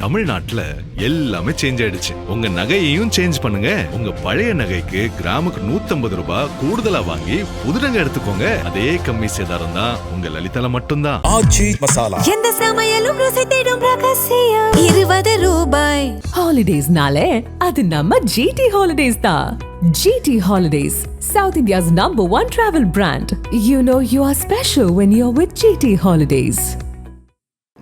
தமிழ்நாட்டுல எல்லாமே சேஞ்ச் ஆயிடுச்சு. உங்க நகையையும் சேஞ்ச் பண்ணுங்க. உங்க பழைய நகைக்கு கிராமுக்கு 150 ரூபாய் கூடுதலா வாங்கி புது நகை எடுத்துக்கோங்க. அதே கம்மி சேதாரம் தான் உங்க லலிதால மட்டும்தான். ஆச்சி மசாலா. எந்த சமையலும் ருசி தேடும் ரகசியம் 20 ரூபாய். ஹாலிடேஸ்னாலே அது நம்ம ஜிடி ஹாலிடேஸ் தான். GT Holidays, South India's #1 travel brand. You know you are special when you're with GT Holidays.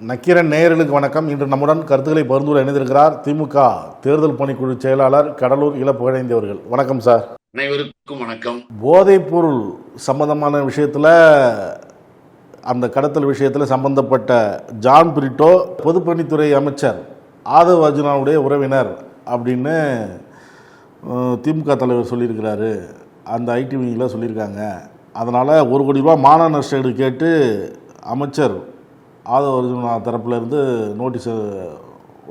Nakkheeran நேயர்களுக்கு வணக்கம். இன்று நம்முடன் கருத்துக்களை பகிர்ந்து இணைந்திருக்கிறார் திமுக தேர்தல் பணிக்குழு செயலாளர் கடலூர் இள புகழேந்தியவர்கள். வணக்கம் சார். அனைவருக்கும் வணக்கம். போதைப் பொருள் சம்பந்தமான விஷயத்தில், அந்த கடத்தல் விஷயத்தில் சம்பந்தப்பட்ட ஜான் பிரிட்டோ பொதுப்பணித்துறை அமைச்சர் ஆதவ் அர்ஜுனாவுடைய உறவினர் அப்படின்னு திமுக தலைவர் சொல்லியிருக்கிறாரு. அந்த ஐடி விங்கில் சொல்லியிருக்காங்க. அதனால் 1 கோடி ரூபா மான நஷ்டஈடு கேட்டு அமைச்சர் ஆதவ் அர்ஜுனா தரப்புலேருந்து நோட்டீஸ்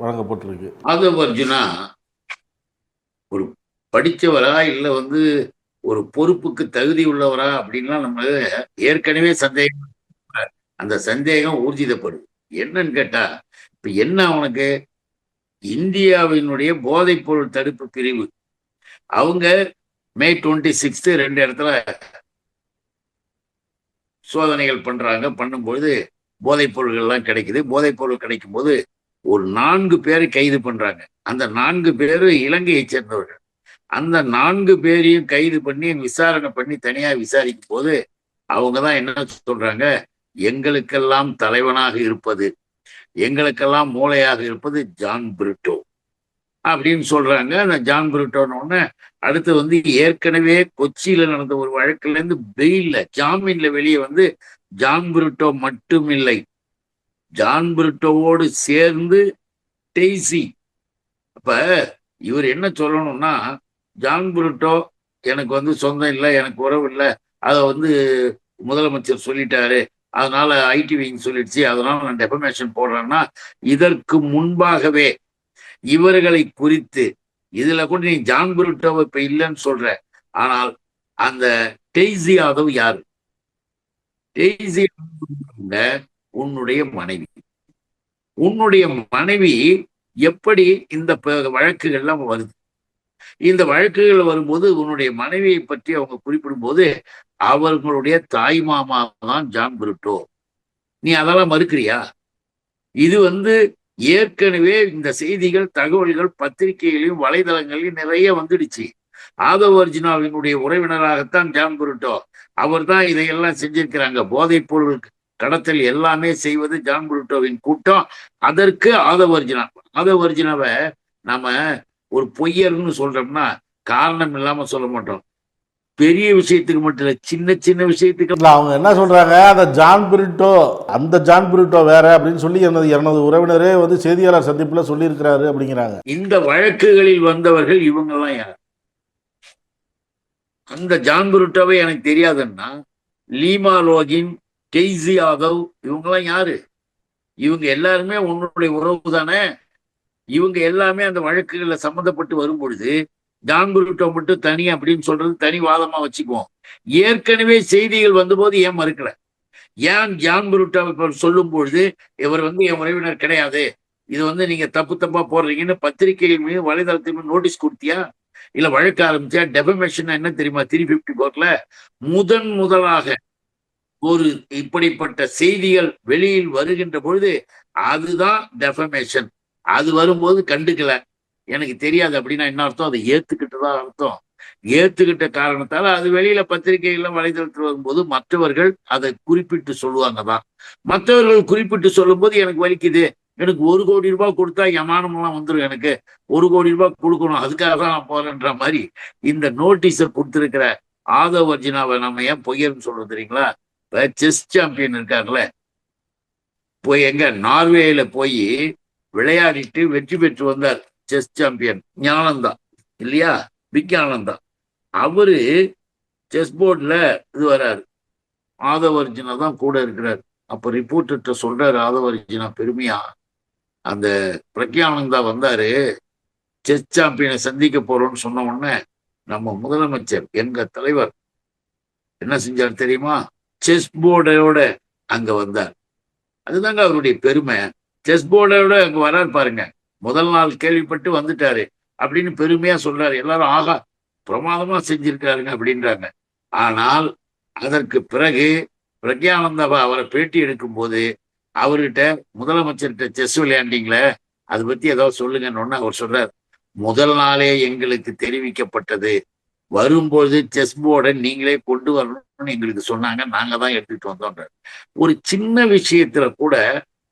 வழங்கப்பட்டிருக்கு. ஆதவ் அர்ஜுனா ஒரு படித்தவரா இல்லை ஒரு பொறுப்புக்கு தகுதி உள்ளவரா அப்படின்லாம் நம்ம ஏற்கனவே சந்தேகம். அந்த சந்தேகம் ஊர்ஜிதப்படுது. என்னன்னு கேட்டா, இப்ப என்ன அவனுக்கு இந்தியாவினுடைய போதைப் பொருள் தடுப்பு பிரிவு அவங்க May 26 2 இடத்துல சோதனைகள் பண்றாங்க. பண்ணும்போது போதைப் பொருள்கள்லாம் கிடைக்குது. போதைப் பொருள் கிடைக்கும் போது ஒரு 4 பேரை கைது பண்றாங்க. அந்த 4 பேரும் இலங்கையை சேர்ந்தவர்கள். அந்த 4 பேரையும் கைது பண்ணி விசாரணை பண்ணி தனியா விசாரிக்கும் போது அவங்க தான் என்ன சொல்றாங்க, எங்களுக்கெல்லாம் தலைவனாக இருப்பது, எங்களுக்கெல்லாம் மூளையாக இருப்பது ஜான் பிரிட்டோ அப்படின்னு சொல்றாங்க. அந்த ஜான் பிரிட்டோன்னு அடுத்து ஏற்கனவே கொச்சியில நடந்த ஒரு வழக்குல இருந்து பெயில்ல ஜாமீன்ல வெளியே ஜான் பிரிட்டோ மட்டும் இல்லை, ஜான் பிரிட்டோவோடு சேர்ந்து டெய்சி. அப்ப இவர் என்ன சொல்லணும்னா, ஜான் பிரிட்டோ எனக்கு சொந்தம் இல்லை, எனக்கு உறவு இல்லை, அதை முதலமைச்சர் சொல்லிட்டாரு, அதனால ஐடி விங் சொல்லிடுச்சு, அதனால நான் டெஃபமேஷன் போடுறேன்னா, இதற்கு முன்பாகவே இவர்களை குறித்து இதுல கூட நீ ஜான் பிரிட்டோவை இப்ப இல்லைன்னு சொல்ற, ஆனால் அந்த டெய்சி யாதவ் யாரு? டெய்சி உன்னுடைய மனைவி. உன்னுடைய மனைவி எப்படி இந்த வழக்குகள்லாம் வருது? இந்த வழக்குகள் வரும்போது உன்னுடைய மனைவியை பற்றி அவங்க குறிப்பிடும் போது அவர்களுடைய தாய் மாமா தான் ஜான் பிரிட்டோ. நீ அதெல்லாம் மறுக்கிறியா? இது ஏற்கனவே இந்த செய்திகள், தகவல்கள் பத்திரிகைகளையும் வலைதளங்களையும் நிறைய வந்துடுச்சு. ஆதவ் அர்ஜுனாவினுடைய உறவினராகத்தான் ஜான் பிரிட்டோ. அவர் தான் இதையெல்லாம் செஞ்சிருக்கிறாங்க. போதைப் பொருள் கடத்தல் எல்லாமே செய்வது ஜான் பிரிட்டோவின் கூட்டம். அதற்கு ஆதவ் அர்ஜுனாவை நாம ஒரு பொய்யர்னு சொல்றோம்னா காரணம் இல்லாம சொல்ல மாட்டோம். பெரிய விஷயத்துக்கு மட்டும் இல்லை, சின்ன சின்ன விஷயத்துக்கு அவங்க என்ன சொல்றாங்க, அந்த ஜான் பிரிட்டோ வேற அப்படின்னு சொல்லி எனது உறவினரே செய்தியாளர் சந்திப்புல சொல்லி இருக்கிறாரு அப்படிங்கிறாங்க. இந்த வழக்குகளில் வந்தவர்கள் இவங்கெல்லாம் யார்? அந்த ஜான் பிரிட்டோவை எனக்கு தெரியாதுன்னா லீமா லோகின், டெய்சி யாதவ் இவங்கெல்லாம் யாரு? இவங்க எல்லாருமே உன்னுடைய உறவு தானே. இவங்க எல்லாமே அந்த வழக்குகள்ல சம்மந்தப்பட்டு வரும் பொழுது ஜான் பிரிட்டோ மட்டும் தனி அப்படின்னு சொல்றது தனி வாதமா வச்சுக்குவோம். ஏற்கனவே செய்திகள் வந்தபோது ஏன் மறுக்கல? ஏன் ஜான் பிரிட்டோ சொல்லும் பொழுது இவர் என் உறவினர் கிடையாது, இது நீங்க தப்பா போடுறீங்கன்னு பத்திரிகைகள் மீது வலைதளத்தின் மீது நோட்டீஸ் கொடுத்தியா? இல்ல வழக்கு ஆரம்பிச்சா? டெஃபமேஷன் என்ன தெரியுமா? 354 முதலாக ஒரு இப்படிப்பட்ட செய்திகள் வெளியில் வருகின்ற பொழுது அதுதான் டெஃபமேஷன். அது வரும்போது கண்டுக்கல, எனக்கு தெரியாது அப்படின்னா என்ன அர்த்தம்? அதை ஏத்துக்கிட்டுதான் அர்த்தம். ஏத்துக்கிட்ட காரணத்தால அது வெளியில பத்திரிகைகள்ல வலைதளத்தில் வரும்போது மற்றவர்கள் அதை குறிப்பிட்டு சொல்லுவாங்க தான். மற்றவர்கள் குறிப்பிட்டு சொல்லும் போது எனக்கு வலிக்குது, எனக்கு 1 கோடி ரூபாய் கொடுத்தா யமானமெல்லாம் வந்துடும், எனக்கு 1 கோடி ரூபாய் கொடுக்கணும், அதுக்காக தான் நான் போறேன்ற மாதிரி இந்த நோட்டீஸை கொடுத்திருக்கிற ஆதவ் அர்ஜுனாவை நம்ம ஏன் பொய்யர்னு சொல்றது தெரியுங்களா? இப்ப செஸ் சாம்பியன் இருக்காருல்ல, எங்க நார்வேல போய் விளையாடிட்டு வெற்றி பெற்று வந்தார். செஸ் சாம்பியன் ஞானந்தா இல்லையா, விஞ்ஞானந்தா. அவரு செஸ் போர்ட்ல வராரு, ஆதவ் அர்ஜுனா தான் கூட இருக்கிறார். அப்ப ரிப்போர்ட்டர்கிட்ட சொல்றாரு ஆதவ் அர்ஜுனா பெருமையா, அந்த பிரக்யானந்தா வந்தாரு, செஸ் சாம்பியனை சந்திக்க போறோம்னு சொன்ன உடனே நம்ம முதலமைச்சர் எங்க தலைவர் என்ன செஞ்சார் தெரியுமா? செஸ் போர்டோட அங்க வந்தார். அதுதாங்க அவருடைய பெருமை. செஸ் போர்டோட அங்க வராரு பாருங்க. முதல் நாள் கேள்விப்பட்டு வந்துட்டாரு அப்படின்னு பெருமையா சொல்றாரு. எல்லாரும் ஆகா பிரமாதமா செஞ்சிருக்காருங்க அப்படின்றாங்க. ஆனால் அதற்கு பிறகு பிரக்யானந்தா அவரை பேட்டி எடுக்கும் போது அவர்கிட்ட முதலமைச்சர்கிட்ட செஸ் விளையாண்டீங்களே அதை பத்தி ஏதாவது சொல்லுங்கன்னு அவர் சொல்றார், முதல் நாளே எங்களுக்கு தெரிவிக்கப்பட்டது, வரும்போது செஸ் போர்டை நீங்களே கொண்டு வரணும்னு எங்களுக்கு சொன்னாங்க, நாங்க தான் எடுத்துட்டு வந்தோம். ஒரு சின்ன விஷயத்துல கூட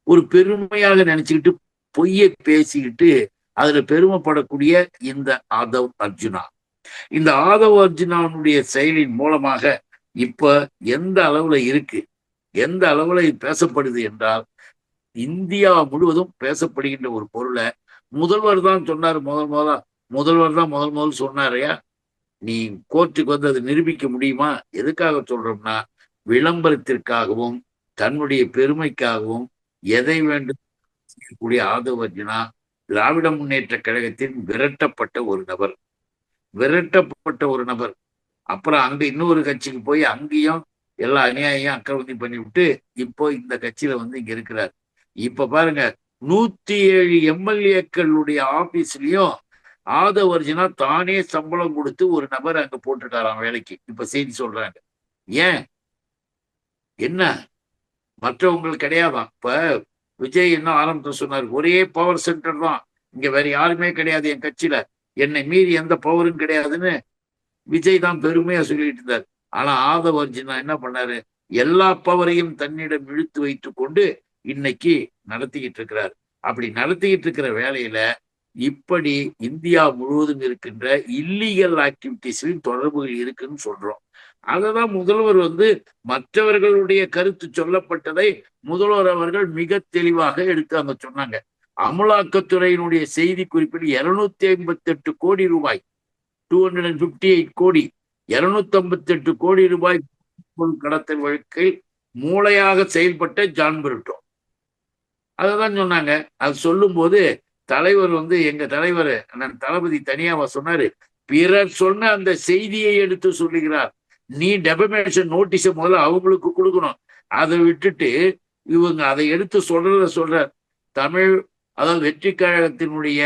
ஒரு பெருமையாக நினைச்சுக்கிட்டு பொய்யை பேசிக்கிட்டு அதுல பெருமைப்படக்கூடிய இந்த ஆதவ் அர்ஜுனா, இந்த ஆதவ் அர்ஜுனாவுடைய செயலின் மூலமாக இப்ப எந்த அளவுல இருக்கு, எந்த அளவுல இது பேசப்படுது என்றால் இந்தியா முழுவதும் பேசப்படுகின்ற ஒரு பொருளை முதல்வர் தான் சொன்னாரு. முதல்வர் தான் முதல் சொன்னாரையா, நீ கோர்ட்டுக்கு வந்து அதை நிரூபிக்க முடியுமா? எதுக்காக சொல்றோம்னா விளம்பரத்திற்காகவும் தன்னுடைய பெருமைக்காகவும் எதை வேண்டும் செய்யக்கூடிய ஆதவ் அர்ஜுனா திராவிட முன்னேற்ற கழகத்தின் விரட்டப்பட்ட ஒரு நபர். அப்புறம் அங்க இன்னொரு கட்சிக்கு போய் அங்கேயும் எல்லா அநியாயம் அக்கிரமத்தையும் பண்ணி விட்டு இப்போ இந்த கட்சியில வந்து இங்க இருக்கிறார். இப்ப பாருங்க 107 எம்எல்ஏக்களுடைய ஆபீஸ்லயும் ஆதவ் அர்ஜுனா தானே சம்பளம் கொடுத்து ஒரு நபர் அங்க போட்டிருக்காராம் வேலைக்கு. இப்ப செய்தி சொல்றாங்க. ஏன் என்ன மற்றவங்களுக்கு கிடையாதான்? இப்ப விஜய் என்ன ஆரம்பத்தில் சொன்னார், ஒரே பவர் சென்டர் தான், இங்க வேற யாருமே கிடையாது என் கட்சியில, என்னை மீறி எந்த பவரும் கிடையாதுன்னு விஜய் தான் பெருமையா சொல்லிட்டு இருந்தார். ஆனா ஆதவ் அர்ஜுனா என்ன பண்ணாரு, எல்லா பவரையும் தன்னிடம் இழுத்து வைத்துக் கொண்டு இன்னைக்கு நடத்திக்கிட்டு இருக்கிறார். அப்படி நடத்திக்கிட்டு இருக்கிற வேலையில இப்படி இந்தியா முழுவதும் இருக்கின்ற இல்லீகல் ஆக்டிவிட்டிஸ்லையும் தொடர்புகள் இருக்குன்னு சொல்றோம். அததான் முதல்வர் வந்து மற்றவர்களுடைய கருத்து சொல்லப்பட்டதை முதல்வர் அவர்கள் மிக தெளிவாக எடுத்து அங்க சொன்னாங்க. அமலாக்கத்துறையினுடைய செய்தி குறிப்பில் 258 கோடி ரூபாய், 258 கோடி, 258 கோடி ரூபாய் கடத்தல் வழக்கில் மூளையாக செயல்பட்ட ஜான் பிரிட்டோ அததான் சொன்னாங்க. அது சொல்லும் போது தலைவர் வந்து எங்க தலைவர் தளபதி தனியாவா சொன்னாரு, பிறர் சொன்ன அந்த செய்தியை எடுத்து சொல்லுகிறார், நீ டெபமேஷன் நோட்டீஸை முதல்ல அவங்களுக்கு கொடுக்கணும், அதை விட்டுட்டு இவங்க அதை எடுத்து சொல்ற தமிழ் அதாவது வெற்றி கழகத்தினுடைய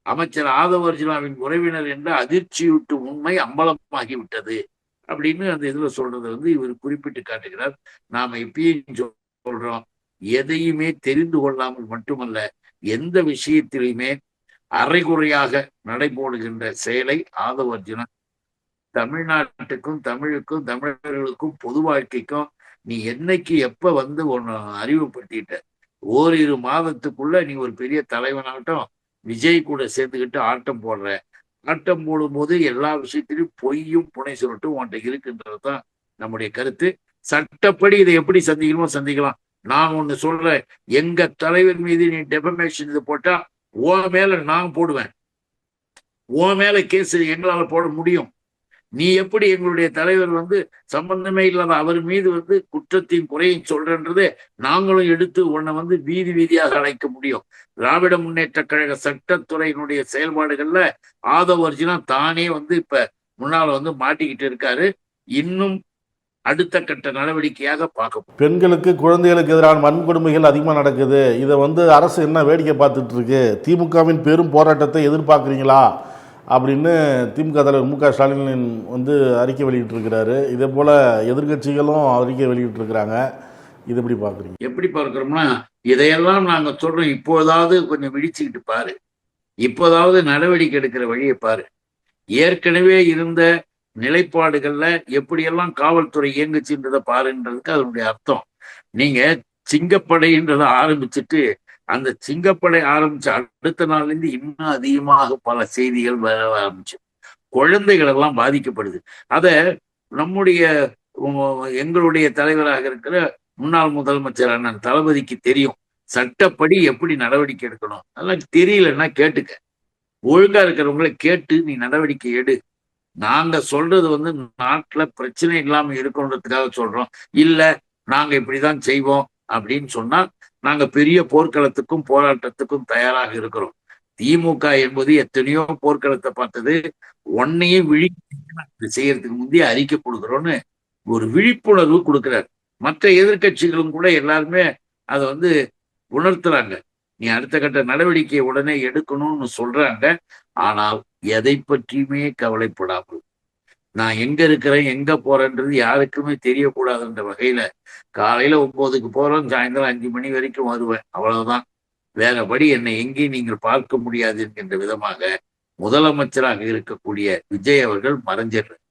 அமைச்சர் ஆதவ் அர்ஜுனாவின் உறவினர் என்ற அதிர்ச்சியூட்டு உண்மை அம்பலமாகி விட்டது அப்படின்னு அந்த இதுல சொல்றது வந்து இவர் குறிப்பிட்டு காட்டுகிறார். நாம இப்பயும் சொல்றோம், எதையுமே தெரிந்து கொள்ளாமல் மட்டுமல்ல, எந்த விஷயத்திலுமே அரைகுறையாக நடைபோடுகின்ற செயலை ஆதவ் அர்ஜுனா தமிழ்நாட்டுக்கும் தமிழுக்கும் தமிழர்களுக்கும் பொது வாழ்க்கைக்கும் நீ என்னைக்கு எப்ப வந்து ஒன்னு அறிவுப்படுத்திட்ட, ஓரிரு மாதத்துக்குள்ள நீ ஒரு பெரிய தலைவனாகட்டும் விஜய் கூட சேர்ந்துக்கிட்டு ஆட்டம் போடுற, ஆட்டம் போடும்போது எல்லா விஷயத்திலும் பொய்யும் புனை சுருட்டும் உன்கிட்ட இருக்குன்றதுதான் நம்முடைய கருத்து. சட்டப்படி இதை எப்படி சந்திக்கணுமோ சந்திக்கலாம். நான் ஒண்ணு சொல்றேன், எங்க தலைவர் மீது நீ டெபமேஷன் இது போட்டா ஓ மேல நான் போடுவேன், ஓ மேல கேஸ் எங்களால போட முடியும். நீ எப்படி எங்களுடைய தலைவர் வந்து சம்பந்தமே இல்லாத அவர் மீது வந்து குற்றத்தையும் குறையும் சொல்றன்றது நாங்களும் எடுத்து உன்னை வந்து வீதி வீதியாக அழைக்க முடியும். திராவிட முன்னேற்ற கழக சட்டத்துறையினுடைய செயல்பாடுகள்ல ஆதவ் அர்ஜுனா தானே வந்து இப்ப முன்னால வந்து மாட்டிக்கிட்டு இருக்காரு. இன்னும் அடுத்த கட்ட நடவடிக்கையாக பார்க்க பெண்களுக்கு குழந்தைகளுக்கு எதிரான வன்கொடுமைகள் அதிகமாக நடக்குது. இதை வந்து அரசு என்ன வேடிக்கை பார்த்துட்டு இருக்கு? திமுகவின் பெரும் போராட்டத்தை எதிர்பார்க்குறீங்களா அப்படின்னு திமுக தலைவர் மு க ஸ்டாலின் வந்து அறிக்கை வெளியிட்டிருக்கிறாரு. இதே போல எதிர்கட்சிகளும் அறிக்கை வெளியிட்டிருக்கிறாங்க. இது எப்படி பார்க்குறீங்க? எப்படி பார்க்கிறோம்னா, இதையெல்லாம் நாங்க சொல்றோம், இப்போதாவது கொஞ்சம் விழிச்சுக்கிட்டு பாரு, இப்போதாவது நடவடிக்கை எடுக்கிற வழியை பாரு. ஏற்கனவே இருந்த நிலைப்பாடுகள்ல எப்படியெல்லாம் காவல்துறை இயங்குச்சுன்றதை பாருன்றதுக்கு அதனுடைய அர்த்தம். நீங்க சிங்கப்படைன்றதை ஆரம்பிச்சுட்டு அந்த சிங்கப்படை ஆரம்பிச்ச அடுத்த நாள்ல இருந்து இன்னும் அதிகமாக பல செய்திகள் வர ஆரம்பிச்சு, குழந்தைகள் எல்லாம் பாதிக்கப்படுது. அத நம்முடைய எங்களுடைய தலைவராக இருக்கிற முன்னாள் முதலமைச்சர் அண்ணன் தளபதிக்கு தெரியும், சட்டப்படி எப்படி நடவடிக்கை எடுக்கணும். அதெல்லாம் தெரியலன்னா கேட்டுக்க, ஒழுங்கா இருக்கிறவங்களை கேட்டு நீ நடவடிக்கை எடு. நாங்க சொல்றது வந்து நாட்டுல பிரச்சனை இல்லாம இருக்கணுன்றதுக்காக சொல்றோம், இல்ல நாங்க இப்படிதான் செய்வோம் அப்படின்னு சொன்னா நாங்க பெரிய போர்க்களத்துக்கும் போராட்டத்துக்கும் தயாராக இருக்கிறோம். திமுக என்பது எத்தனையோ போர்க்களத்தை பார்த்தது, ஒன்னையும் செய்யறதுக்கு முந்தைய அறிக்கை கொடுக்குறோன்னு ஒரு விழிப்புணர்வு கொடுக்கிறார். மற்ற எதிர்கட்சிகளும் கூட எல்லாருமே அதை வந்து உணர்த்துறாங்க. நீ அடுத்த கட்ட நடவடிக்கையை உடனே எடுக்கணும்னு சொல்றாங்க. ஆனால் எதை பற்றியுமே கவலைப்படாமல், நான் எங்க இருக்கிறேன் எங்க போறேன்றது யாருக்குமே தெரியக்கூடாதுன்ற வகையில காலையில 9க்கு போறோம், சாயந்தரம் 5 மணி வரைக்கும் வருவேன், அவ்வளவுதான், வேறபடி என்னை எங்கேயும் நீங்கள் பார்க்க முடியாது என்கின்ற விதமாக முதலமைச்சராக இருக்கக்கூடிய விஜய் அவர்கள் மறைஞ்சிடுறார்.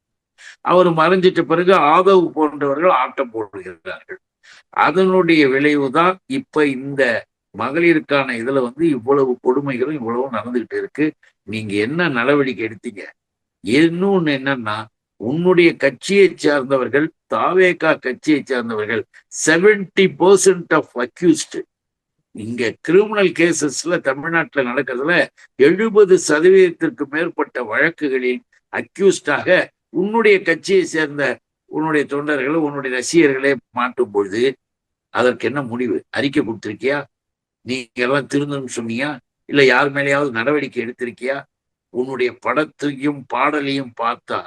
அவர் மறைஞ்சிட்ட பிறகு ஆதவ் போன்றவர்கள் ஆட்டம் போடுகிறார்கள். அதனுடைய விளைவுதான் இப்ப இந்த மகளிருக்கான இதுல இவ்வளவு கொடுமைகளும் இவ்வளவு நடந்துகிட்டு இருக்கு. நீங்க என்ன நடவடிக்கை எடுத்தீங்க? இன்னொன்னு என்னன்னா, உன்னுடைய கட்சியை சார்ந்தவர்கள், தாவேகா கட்சியை சார்ந்தவர்கள் 70% ஆஃப் அக்யூஸ்ட், இங்க கிரிமினல் கேசஸ்ல தமிழ்நாட்டுல நடக்கிறதுல 70% மேற்பட்ட வழக்குகளில் அக்யூஸ்டாக உன்னுடைய கட்சியை சேர்ந்த உன்னுடைய தொண்டர்கள், உன்னுடைய ரசிகர்களே மாட்டும் பொழுது அதற்கு என்ன முடிவு? அறிக்கை கொடுத்திருக்கியா? நீங்க எல்லாம் திருந்தணும்னு சொன்னியா? இல்ல யார் மேலேயாவது நடவடிக்கை எடுத்திருக்கியா? உன்னுடைய படத்தையும் பாடலையும் பார்த்தா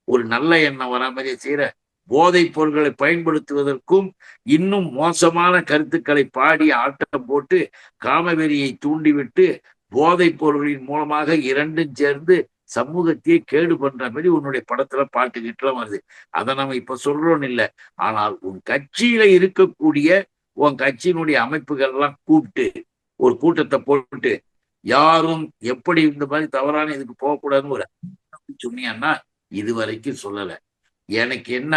ஒரு நல்ல எண்ணம் வரா மாதிரியே செய்யற. போதைப் பொருட்களை பயன்படுத்துவதற்கும் இன்னும் மோசமான கருத்துக்களை பாடி ஆட்டம் போட்டு காமவெறியை தூண்டிவிட்டு போதைப் பொருட்களின் மூலமாக இரண்டும் சேர்ந்து சமூகத்தையே கேடு பண்ற மாதிரி உன்னுடைய படத்துல பாட்டுக்கிட்டுலாம் வருது. அதை நம்ம இப்ப சொல்றோம் இல்லை. ஆனால் உன் கட்சியில இருக்கக்கூடிய உன் கட்சியினுடைய அமைப்புகள் எல்லாம் கூப்பிட்டு ஒரு கூட்டத்தை போட்டு யாரும் எப்படி இந்த மாதிரி தவறான இதுக்கு போகக்கூடாதுன்னு ஒரு சொன்னியான்னா இதுவரைக்கும் சொல்லலை. எனக்கு என்ன,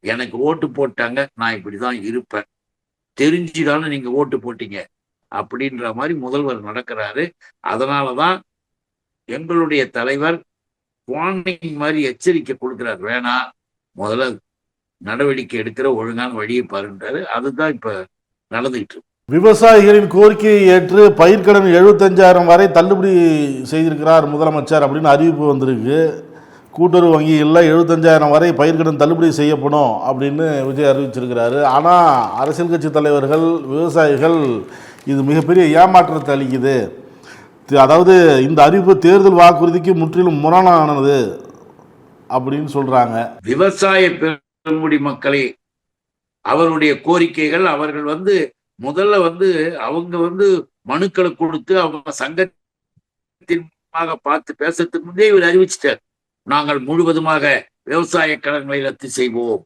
எனக்கு ஓட்டு போட்டாங்க, நான் இப்படிதான் இருப்பேன், தெரிஞ்சுதானே நீங்க ஓட்டு போட்டீங்க அப்படின்ற மாதிரி முதல்வர் நடக்கிறாரு. அதனாலதான் எங்களுடைய தலைவர் வார்னிங் மாதிரி எச்சரிக்கை கொடுக்கிறார், வேணாம், முதல்ல நடவடிக்கை எடுக்கிற ஒழுங்கான வழியை பாருன்றாரு. அதுதான் இப்ப நடந்துகிட்டு இருக்கு. விவசாயிகளின் கோரிக்கையை ஏற்று பயிர்க்கடன் 75,000 வரை தள்ளுபடி செய்திருக்கிறார் முதலமைச்சர் அப்படின்னு அறிவிப்பு வந்திருக்கு. கூட்டுறவு வங்கிகளில் 75,000 வரை பயிர்க்கடன் தள்ளுபடி செய்யப்படும் அப்படின்னு விஜய் அறிவிச்சிருக்கிறாரு. ஆனால் அரசியல் கட்சி தலைவர்கள், விவசாயிகள் இது மிகப்பெரிய ஏமாற்றத்தை அளிக்குது, அதாவது இந்த அறிவிப்பு தேர்தல் வாக்குறுதிக்கு முற்றிலும் முரணானது அப்படின்னு சொல்றாங்க. விவசாய பெருங்குடி மக்களை அவருடைய கோரிக்கைகள், அவர்கள் முதல்ல அவங்க மனுக்களை கொடுத்து அவங்க சங்கத்தின் பார்த்து பேசுறதுக்கு முன்னே இவர் அறிவிச்சிட்டார், நாங்கள் முழுவதுமாக விவசாய கடன்களை ரத்து செய்வோம்,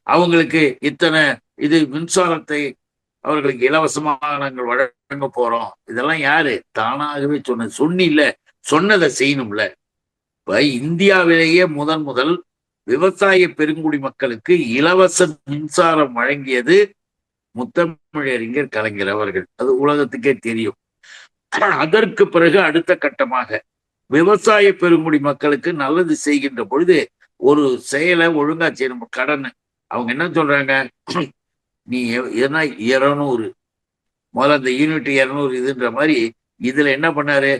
அவங்களுக்கு இத்தனை இது மின்சாரத்தை அவர்களுக்கு இலவசமாக நாங்கள் வழங்க போறோம். இதெல்லாம் யாரு? தானாகவே சொன்னில்ல, சொன்னதை செய்யணும்ல. இப்ப இந்தியாவிலேயே முதல் விவசாய பெருங்குடி மக்களுக்கு இலவச மின்சாரம் வழங்கியது முத்தமிழறிஞர் கலைஞர் அவர்கள். அது உலகத்துக்கே தெரியும். அதற்கு பிறகு அடுத்த கட்டமாக விவசாய பெருங்குடி மக்களுக்கு நல்லது செய்கின்ற பொழுது ஒரு செயலை ஒழுங்கா செய்யணும். கடன் அவங்க என்ன சொல்றாங்க, நீ ஏன்னா 200 முதல்ல அந்த யூனிட் 200 இதுன்ற மாதிரி இதுல என்ன பண்ணாரு,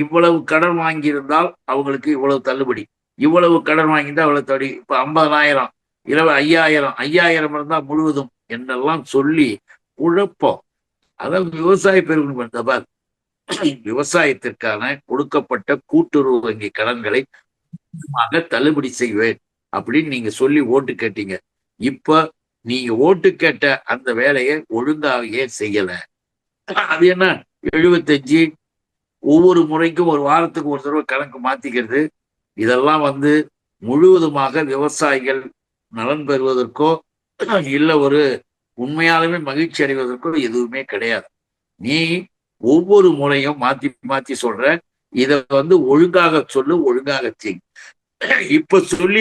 இவ்வளவு கடன் வாங்கியிருந்தால் அவங்களுக்கு இவ்வளவு தள்ளுபடி, இவ்வளவு கடன் வாங்கியிருந்தா அவ்வளவு தடி, இப்ப 50,000 50,000 இருந்தா முழுவதும் என்னெல்லாம் சொல்லி குழப்பம். அதாவது விவசாய பெருங்குடி விவசாயத்திற்கான கொடுக்கப்பட்ட கூட்டுறவு வங்கி கடன்களை தள்ளுபடி செய்வேன் அப்படின்னு நீங்க சொல்லி ஓட்டு கேட்டீங்க. இப்ப நீங்க ஓட்டு கேட்ட அந்த வேலையை ஒழுங்காக செய்யல. அது என்ன 75 ஒவ்வொரு முறைக்கும் ஒரு வாரத்துக்கு ஒரு தடவை கணக்கு மாத்திக்கிறது, இதெல்லாம் முழுவதுமாக விவசாயிகள் நலன் பெறுவதற்கோ இல்ல ஒரு உண்மையாலுமே மகிழ்ச்சி அடைவதற்கோ எதுவுமே கிடையாது. நீ ஒவ்வொரு முறையும் மாத்தி மாத்தி சொல்ற, இத ஒழுங்காக சொல்லு, ஒழுங்காக செய். இப்ப சொல்லி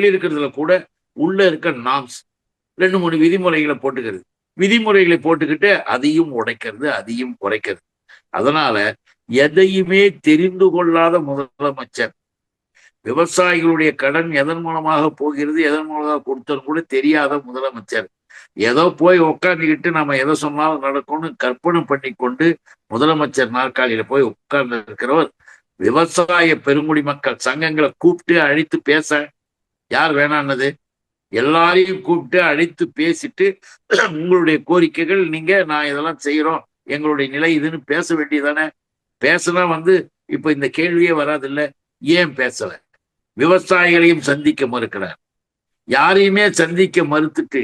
இருக்கிறதுல கூட உள்ள இருக்க நாம்ஸ் 2-3 விதிமுறைகளை போட்டுக்கிட்டு அதையும் உடைக்கிறது, அதையும் குறைக்கிறது. அதனால எதையுமே தெரிந்து கொள்ளாத முதலமைச்சர், விவசாயிகளுடைய கடன் எதன் மூலமாக போகிறது, எதன் மூலமாக கொடுத்தது கூட தெரியாத முதலமைச்சர், ஏதோ போய் உட்காந்துக்கிட்டு நம்ம எதை சொன்னாலும் நடக்கும்னு கற்பனை பண்ணி கொண்டு முதலமைச்சர் நாற்காலியில போய் உட்கார்ந்து இருக்கிறவர் விவசாய பெருங்குடி மக்கள் சங்கங்களை கூப்பிட்டு அழைத்து பேச யார் வேணான்னது? எல்லாரையும் கூப்பிட்டு அழைத்து பேசிட்டு உங்களுடைய கோரிக்கைகள் நீங்க நான் இதெல்லாம் செய்யறோம், எங்களுடைய நிலை இதுன்னு பேச வேண்டியதானே. பேசினா இப்ப இந்த கேள்வியே வராதில்ல. ஏன் பேசல? விவசாயிகளையும் சந்திக்க மறுக்கிறார். யாரையுமே சந்திக்க மறுத்துட்டு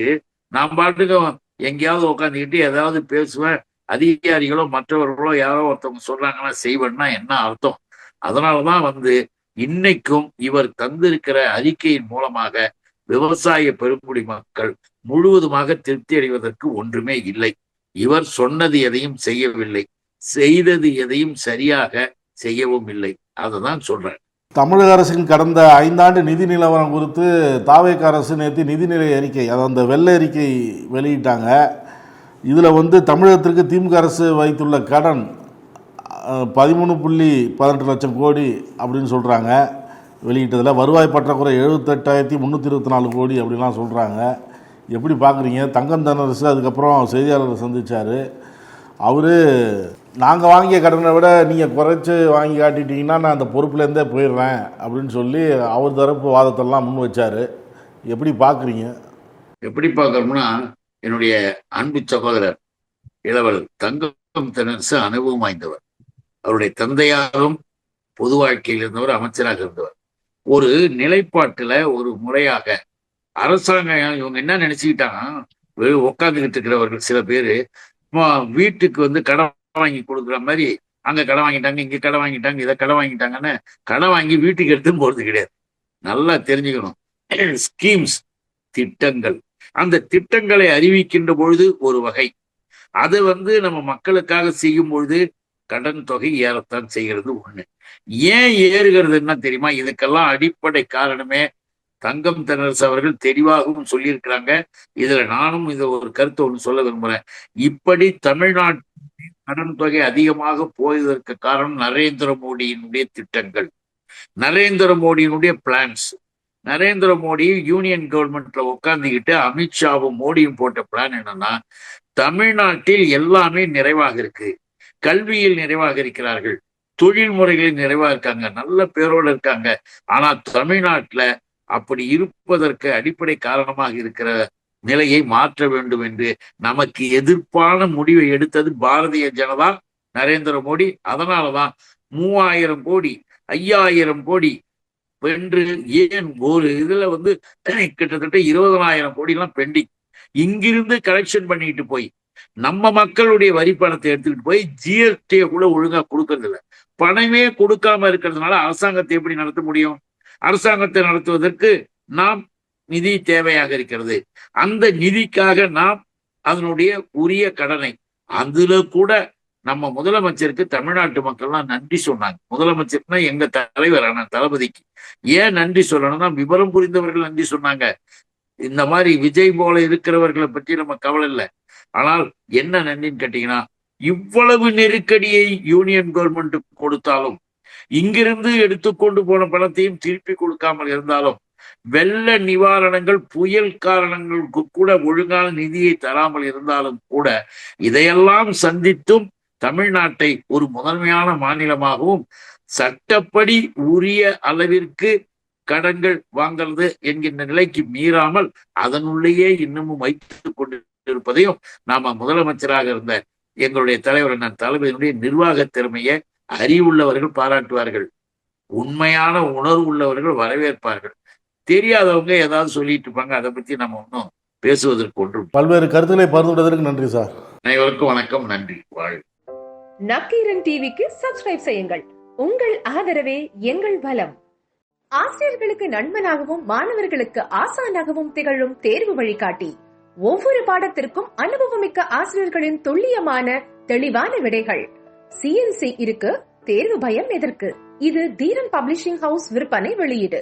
நாம் பாட்டுக்கு எங்கேயாவது உட்காந்துக்கிட்டு ஏதாவது பேசுவேன், அதிகாரிகளோ மற்றவர்களோ யாரோ ஒருத்தவங்க சொல்றாங்கன்னா செய்வேன்னா என்ன அர்த்தம்? அதனாலதான் இன்னைக்கும் இவர் தந்திருக்கிற அறிக்கையின் மூலமாக விவசாய பெருங்குடி மக்கள் முழுவதுமாக திருப்தி அடைவதற்கு ஒன்றுமே இல்லை. இவர் சொன்னது எதையும் செய்யவில்லை, செய்தது எதையும் சரியாக செய்யவும் இல்லை. அததான் சொல்றேன். தமிழக அரசின் கடந்த 5 ஆண்டு நிதி நிலவரம் குறித்து தாவேக அரசு நேற்று நிதிநிலை அறிக்கை, அதாவது அந்த வெள்ளை அறிக்கை வெளியிட்டாங்க. இதில் தமிழகத்திற்கு திமுக அரசு வைத்துள்ள கடன் 13.18 லட்சம் கோடி அப்படின்னு சொல்கிறாங்க. வெளியிட்டதில் வருவாய் பற்றாக்குறை 78,324 கோடி அப்படின்லாம் சொல்கிறாங்க. எப்படி பார்க்குறீங்க? தங்கம் தென்னரசு அதுக்கப்புறம் செய்தியாளரை சந்தித்தார். அவர் நாங்கள் வாங்கிய கடனை விட நீங்கள் குறைச்சி வாங்கி காட்டிட்டீங்கன்னா நான் அந்த பொறுப்புலேருந்தே போயிடுறேன் அப்படின்னு சொல்லி அவர் தரப்பு வாதத்தெல்லாம் முன் வச்சார். எப்படி பார்க்குறீங்க? எப்படி பார்க்கணும்னா, என்னுடைய அன்பு சகோதரர் இளவல் தங்கம் தென்னரசு அனுபவம் வாய்ந்தவர். அவருடைய தந்தையாரும் பொது வாழ்க்கையில் இருந்தவர், அமைச்சராக இருந்தவர். ஒரு நிலைப்பாட்டுல ஒரு முறையாக அரசாங்கம் இவங்க என்ன நினைச்சுக்கிட்டாங்க, உட்காந்துக்கிட்டு இருக்கிறவர்கள் சில பேரு வீட்டுக்கு கடன் வாங்கி கொடுக்குற மாதிரி அங்க கடன் வாங்கிட்டாங்க, இங்க கடன் வாங்கிட்டாங்க, இதை கடன் வாங்கிட்டாங்கன்னு கடன் வாங்கி வீட்டுக்கு எடுத்துன்னு போறது கிடையாது. நல்லா தெரிஞ்சுக்கணும். ஸ்கீம்ஸ், திட்டங்கள், அந்த திட்டங்களை அறிவிக்கின்ற பொழுது ஒரு வகை, அது நம்ம மக்களுக்காக செய்யும் பொழுது கடன் தொகை ஏறத்தான் செய்கிறது. ஒண்ணு ஏன் ஏறுகிறதுன்னா தெரியுமா? இதுக்கெல்லாம் அடிப்படை காரணமே தங்கம் தென்னரசு அவர்கள் தெளிவாகவும் சொல்லியிருக்கிறாங்க. இதுல நானும் இதை ஒரு கருத்தை ஒன்று சொல்ல விரும்புறேன். இப்படி தமிழ்நாட்டு கடன் தொகை அதிகமாக போவதற்கு காரணம் நரேந்திர மோடியினுடைய திட்டங்கள், நரேந்திர மோடியினுடைய பிளான்ஸ். நரேந்திர மோடி யூனியன் கவர்மெண்ட்ல உட்கார்ந்துக்கிட்டு அமித்ஷாவும் மோடியும் போட்ட பிளான் என்னன்னா, தமிழ்நாட்டில் எல்லாமே நிறைவாக இருக்கு, கல்வியில் நிறைவாக இருக்கிறார்கள், தொழில் முறைகளில் நிறைவாக இருக்காங்க, நல்ல பேரோடு இருக்காங்க. ஆனா தமிழ்நாட்டுல அப்படி இருப்பதற்கு அடிப்படை காரணமாக இருக்கிற நிலையை மாற்ற வேண்டும் என்று நமக்கு எதிர்ப்பான முடிவை எடுத்தது பாரதிய ஜனதா, நரேந்திர மோடி. அதனாலதான் 3000 கோடி 5000 கோடி வென்று, ஏன் ஒரு இதுல கிட்டத்தட்ட 20,000 கோடி எல்லாம் பெண்டிங். இங்கிருந்து கலெக்ஷன் பண்ணிட்டு போய் நம்ம மக்களுடைய வரி பணத்தை எடுத்துக்கிட்டு போய் ஜிஎஸ்டியை கூட ஒழுங்கா கொடுக்கறது இல்லை. பணமே கொடுக்காம இருக்கிறதுனால அரசாங்கத்தை எப்படி நடத்த முடியும்? அரசாங்கத்தை நடத்துவதற்கு நாம் நிதி தேவையாக இருக்கிறது. அந்த நிதிக்காக நாம் அதனுடைய உரிய கடனை, அதுல கூட நம்ம முதலமைச்சருக்கு தமிழ்நாட்டு மக்கள்லாம் நன்றி சொன்னாங்க. முதலமைச்சர்னா எங்க தலைவரான தளபதிக்கு ஏன் நன்றி சொல்லணும்னா, விவரம் புரிந்தவர்கள் நன்றி சொன்னாங்க. இந்த மாதிரி விஜய் போல இருக்கிறவர்களை பற்றி நம்ம கவலை இல்லை. ஆனால் என்ன நன்றின்னு கேட்டீங்கன்னா, இவ்வளவு நெருக்கடியை யூனியன் கவர்மெண்ட் கொடுத்தாலும், இங்கிருந்து எடுத்துக்கொண்டு போன பணத்தையும் திருப்பி கொடுக்காமல் இருந்தாலும், வெள்ள நிவாரணங்கள், புயல் காரணங்களுக்கு கூட ஒழுங்கான நிதியை தராமல் இருந்தாலும் கூட, இதையெல்லாம் சந்தித்தும் தமிழ்நாட்டை ஒரு முதன்மையான மாநிலமாகவும் சட்டப்படி உரிய அளவிற்கு கடன்கள் வாங்கிறது என்கின்ற நிலைக்கு மீறாமல் அதனுள்ளேயே இன்னமும் வைத்துக் கொண்டிருப்பதையும் நாம முதலமைச்சராக இருந்த எங்களுடைய தலைவர் நான் தளபதியினுடைய நிர்வாக திறமையை அறிவுள்ளவர்கள் பாராட்டுவார்கள், உண்மையான உணர்வு உள்ளவர்கள் வரவேற்பார்கள். தெரியாதவங்க ஏதாவது சொல்லிட்டு இருப்பாங்க, அதை பத்தி நம்ம ஒன்றும் பேசுவதற்கு ஒன்றும். பல்வேறு கருத்துக்களை பகிர்ந்துள்ளதற்கு நன்றி சார். அனைவருக்கும் வணக்கம், நன்றி, வாழ். நக்கீரன் டிவிக்கு சப்ஸ்கிரைப் செய்யுங்கள். உங்கள் ஆதரவே எங்கள் பலம். ஆசிரியர்களுக்கு நண்பனாகவும் மாணவர்களுக்கு ஆசானாகவும் திகழும் தேர்வு வழிகாட்டி. ஒவ்வொரு பாடத்திற்கும் அனுபவமிக்க ஆசிரியர்களின் துல்லியமான தெளிவான விடைகள். CNC இருக்கு, தேர்வு பயம் எதற்கு? இது தீரன் பப்ளிஷிங் ஹவுஸ் விற்பனை வெளியீடு.